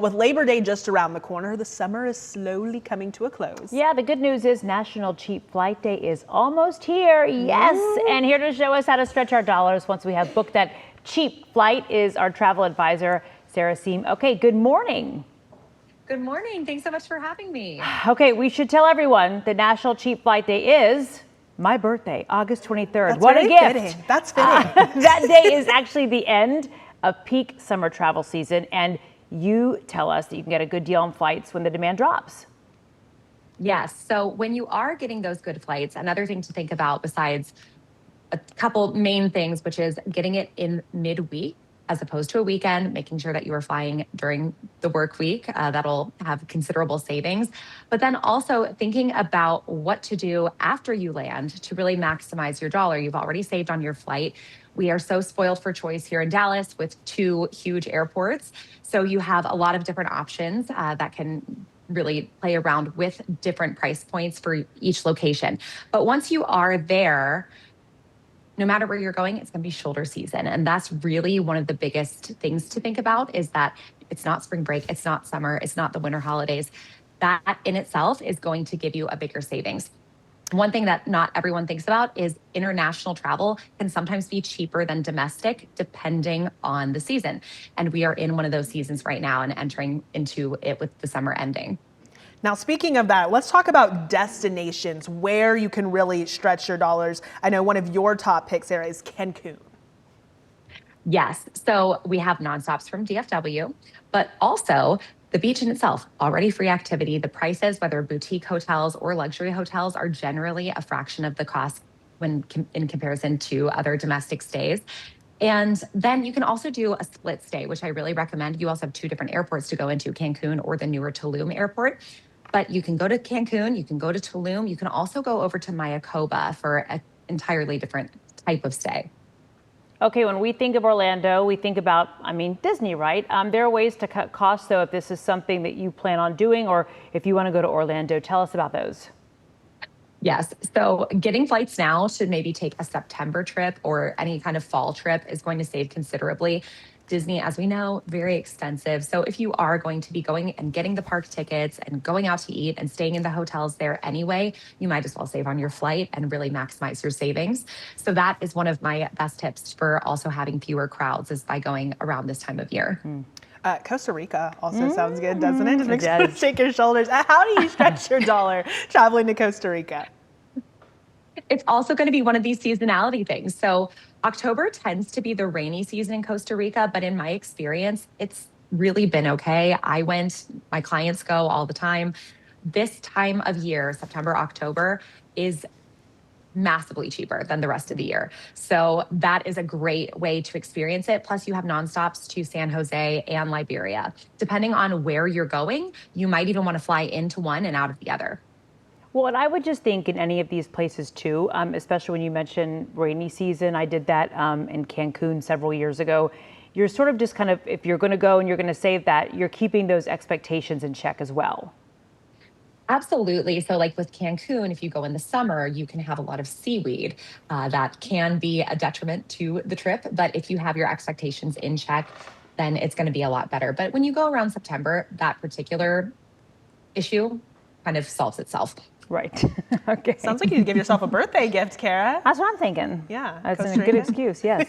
With Labor Day just around the corner, the summer is slowly coming to a close. Yeah, the good news is National Cheap Flight Day is almost here. Yes, and here to show us how to stretch our dollars once we have booked that cheap flight is our travel advisor, Sarah Seam. Okay, good morning. Good morning. Thanks so much for having me. Okay, we should tell everyone the National Cheap Flight Day is my birthday, August 23rd. That's what a gift. Fitting. That's fitting. That day is actually the end of peak summer travel season, and you tell us that you can get a good deal on flights when the demand drops. Yes. So when you are getting those good flights, another thing to think about besides a couple main things, which is getting it in midweek as opposed to a weekend, making sure that you are flying during the work week. That'll have considerable savings. But then also thinking about what to do after you land to really maximize your dollar. You've already saved on your flight. We are so spoiled for choice here in Dallas with 2 huge airports. So you have a lot of different options that can really play around with different price points for each location. But once you are there, no matter where you're going, it's going to be shoulder season. And that's really one of the biggest things to think about is that it's not spring break, it's not summer, it's not the winter holidays. That in itself is going to give you a bigger savings. One thing that not everyone thinks about is international travel can sometimes be cheaper than domestic depending on the season. And we are in one of those seasons right now and entering into it with the summer ending. Now, speaking of that, let's talk about destinations where you can really stretch your dollars. I know one of your top picks, Sarah, is Cancun. Yes. So we have nonstops from DFW, but also the beach in itself, already free activity. The prices, whether boutique hotels or luxury hotels, are generally a fraction of the cost when in comparison to other domestic stays. And then you can also do a split stay, which I really recommend. You also have 2 different airports to go into, Cancun or the newer Tulum airport. But you can go to Cancun, you can go to Tulum, you can also go over to Mayakoba for an entirely different type of stay. Okay, when we think of Orlando, we think about, Disney, right? There are ways to cut costs, though, if this is something that you plan on doing, or if you want to go to Orlando, tell us about those. Yes. So getting flights now to maybe take a September trip or any kind of fall trip is going to save considerably. Disney, as we know, very expensive. So if you are going to be going and getting the park tickets and going out to eat and staying in the hotels there anyway, you might as well save on your flight and really maximize your savings. So that is one of my best tips for also having fewer crowds is by going around this time of year. Costa Rica also sounds good, doesn't it? Just makes you shake your shoulders. How do you stretch your dollar traveling to Costa Rica? It's also going to be one of these seasonality things. So October tends to be the rainy season in Costa Rica, but in my experience, it's really been okay. I went, my clients go all the time. This time of year, September, October, is massively cheaper than the rest of the year. So that is a great way to experience it. Plus you have nonstops to San Jose and Liberia. Depending on where you're going, you might even want to fly into one and out of the other. Well, and I would just think in any of these places too, especially when you mention rainy season, I did that in Cancun several years ago. You're sort of just kind of, if you're going to go and you're going to save that, you're keeping those expectations in check as well. Absolutely. So like with Cancun, if you go in the summer, you can have a lot of seaweed that can be a detriment to the trip. But if you have your expectations in check, then it's going to be a lot better. But when you go around September, that particular issue kind of solves itself. Right. Okay. Sounds like you could give yourself a birthday gift, Kara. That's what I'm thinking. Yeah. That's a good excuse. Yes.